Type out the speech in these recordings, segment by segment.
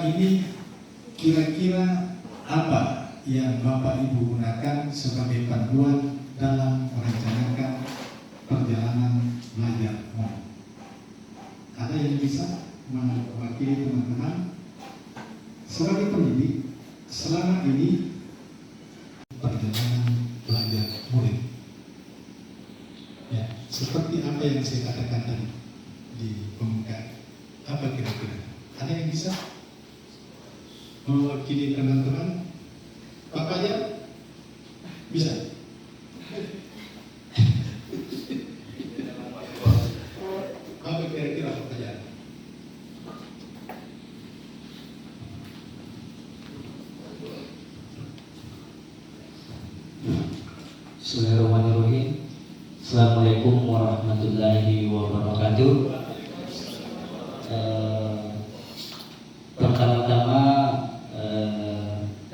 ini kira-kira apa yang Bapak Ibu gunakan sebagai panduan dalam merencanakan perjalanan belajar mobil? Ada yang bisa mewakili teman-teman sebagai pendidik selama ini perjalanan belajar murid? Ya, seperti apa yang saya katakan tadi di pembukaan, apa kira-kira? Ada yang bisa mewakili teman-teman? Pak Fajar bisa? Apa kira-kira Pak Fajar? Bismillahirrahmanirrahim. Assalamualaikum warahmatullahi wabarakatuh. Pertama-tama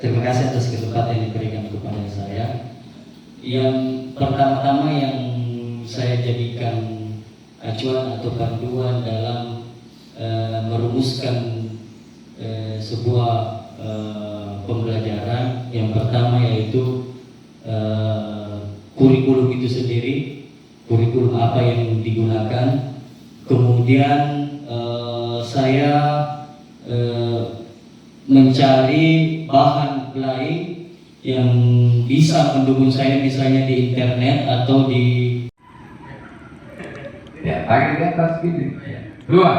terima kasih atas kesempatan yang diberikan kepada saya. Yang pertama-tama yang saya jadikan acuan atau panduan dalam merumuskan sebuah pembelajaran, yang pertama yaitu kurikulum itu sendiri, kurikulum apa yang digunakan. Kemudian saya mencari bahan lain yang bisa mendukung saya, misalnya di internet atau di tangan di atas gini. Dua.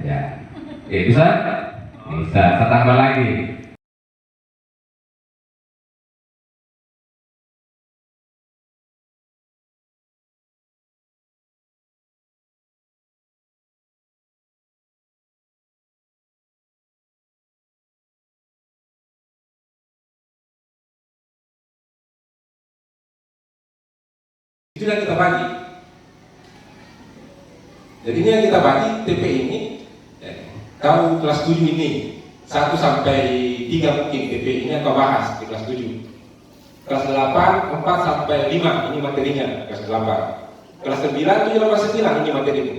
Ya. Bisa? Bisa. Saya tambah lagi. Itulah kita bagi. Jadi ini yang kita bagi TP ini. Kamu kelas 7 ini 1 sampai 3 mungkin TP ini kau bahas di kelas 7. Kelas 8 4 sampai 5 ini materinya kelas 8. Kelas 9 7 sampai 9 ini materinya.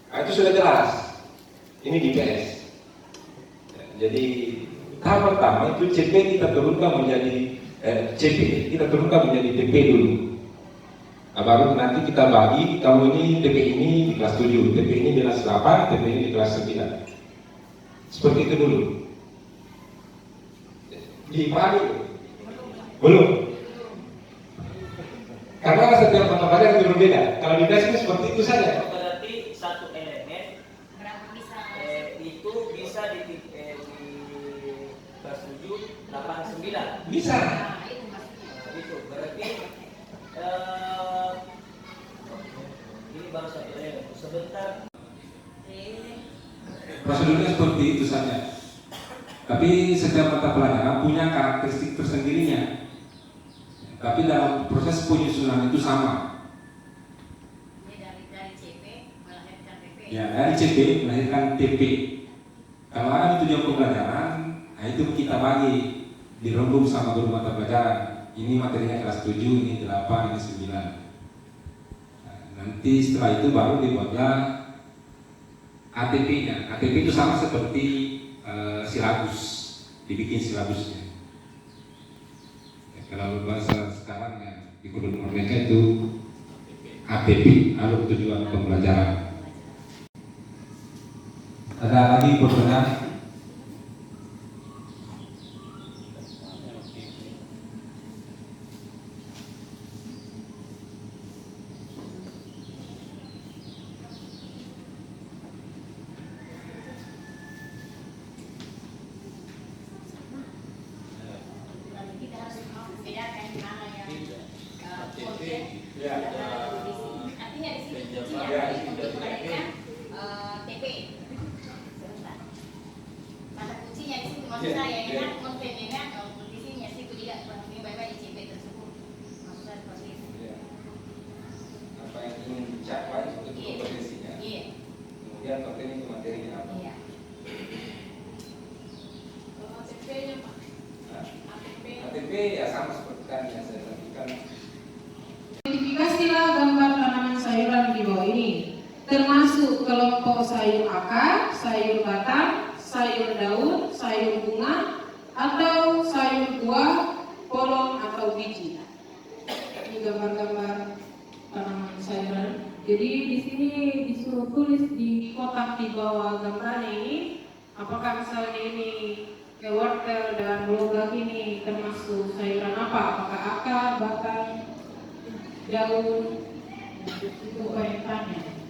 Nah, itu sudah jelas. Ini di PS. Jadi tahap pertama itu CP kita turunkan menjadi CP kita turunkan menjadi TP dulu. Nah, baru nanti kita bagi, kamu ini TP ini di kelas 7, TP ini di kelas 8, TP ini di kelas 9. Seperti itu dulu. Dipahami? Belum? Karena setiap mata pelajaran itu berbeda. Kalau di kelas ini seperti itu saja. Berarti satu elemen itu bisa di kelas 7, 8, 9. Bisa. Itu berarti ini baru satu elemen. Sebentar. Prosedurnya seperti itu saja. Tapi setiap mata pelajaran punya karakteristik tersendirinya. Tapi dalam proses penyusunan itu sama. Dari CP melahirkan TP. Ya, dari CP melahirkan TP. Kalau ada tujuan pembelajaran, nah itu kita bagi, dirembuk sama guru mata pelajaran. Ini materinya kelas 7, ini 8, ini 9. Nah, nanti setelah itu baru dibuatlah ATP-nya. ATP itu sama seperti silabus, dibikin silabusnya. Ya, kalau bahasa sekarang ya, di kurikulum mereka itu ATP, alur tujuan pembelajaran. Ada lagi pertanyaan? Kita harus membedakan mana yang konten dan mana kondisi. Artinya di sini kuncinya untuk melahirkan TP. Sebentar. Kata kuncinya di situ maksud saya ya kan kontennya kondisinya situ tidak berarti baik-baik di CP tersebut. Maksud saya seperti itu. Apa yang ingin dicapai untuk kompetensinya. Iya. Kemudian konten itu materinya apa? Iya. Kalau TP-nya Pak. ATP ya sama seperti tadi yang saya sampaikan. Identifikasilah gambar tanaman sayuran di bawah ini, termasuk kelompok sayur akar, sayur batang, sayur daun, sayur bunga, atau sayur buah, polong atau biji. Ini gambar-gambar tanaman sayuran. Jadi di sini disuruh tulis di kotak di bawah gambarnya ini, apakah misalnya ini wortel dan lobak ini termasuk sayuran apa? Apakah akar, batang, daun, itu kaitannya.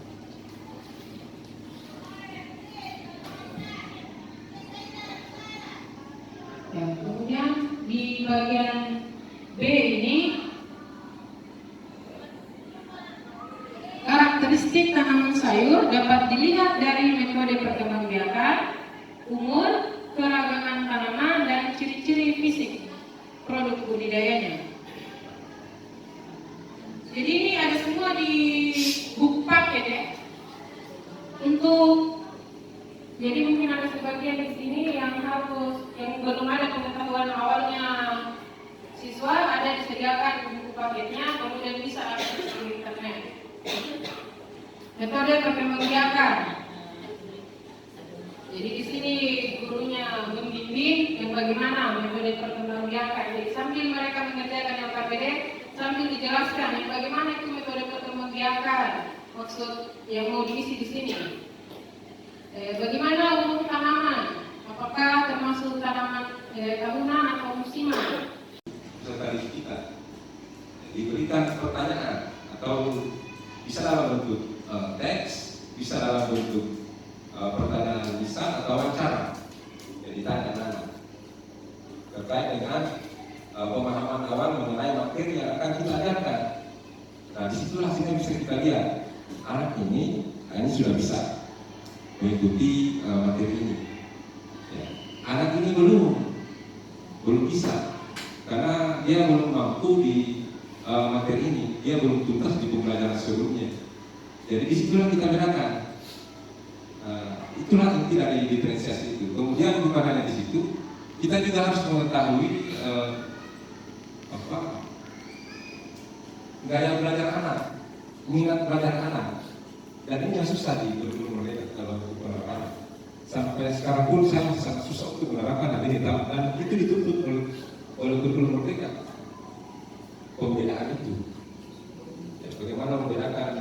Ya, kemudian di bagian B ini karakteristik tanaman sayur dapat dilihat dari metode perkembangbiakan, umur, keragaman tanaman, dan ciri-ciri fisik produk budidayanya. Jadi ini ada semua di buku paket ya. Jadi mungkin ada sebagian di sini yang belum ada pengetahuan awalnya siswa, ada disediakan buku paketnya, kemudian bisa akses di internet. Metode perkembangbiakan. Jadi di sini gurunya membimbing yang bagaimana metode perkembangbiakan. Jadi sambil mereka mengerjakan yang KPD, sambil dijelaskan yang bagaimana itu metode perkembangbiakan. Maksud yang mau diisi di sini. Bagaimana umur tanaman? Apakah termasuk tanaman tahunan atau musiman? Peserta didik kita diberikan pertanyaan atau bisa dalam bentuk teks, bisa dalam bentuk pertanyaan lisan atau wawancara. Jadi tanya anak terkait dengan pemahaman awal mengenai materi yang akan kita ajarkan. Nah, disitulah sehingga bisa kita lihat anak ini sudah bisa mengikuti materi ini. Ya. Anak ini belum bisa karena dia belum mampu di materi ini, dia belum tuntas di pembelajaran sebelumnya. Jadi disitulah kita bedakan. Itulah yang tidak diferensiasi itu. Kemudian bukan hanya di situ, kita juga harus mengetahui gaya belajar anak, minat belajar anak. Dan ini yang susah di kurikulum mereka kalau penerapan. Sampai sekarang pun saya masih sangat susah untuk menerapkan hal ini, dan itu dituntut oleh kurikulum mereka. Pembedaan itu, ya, bagaimana membedakan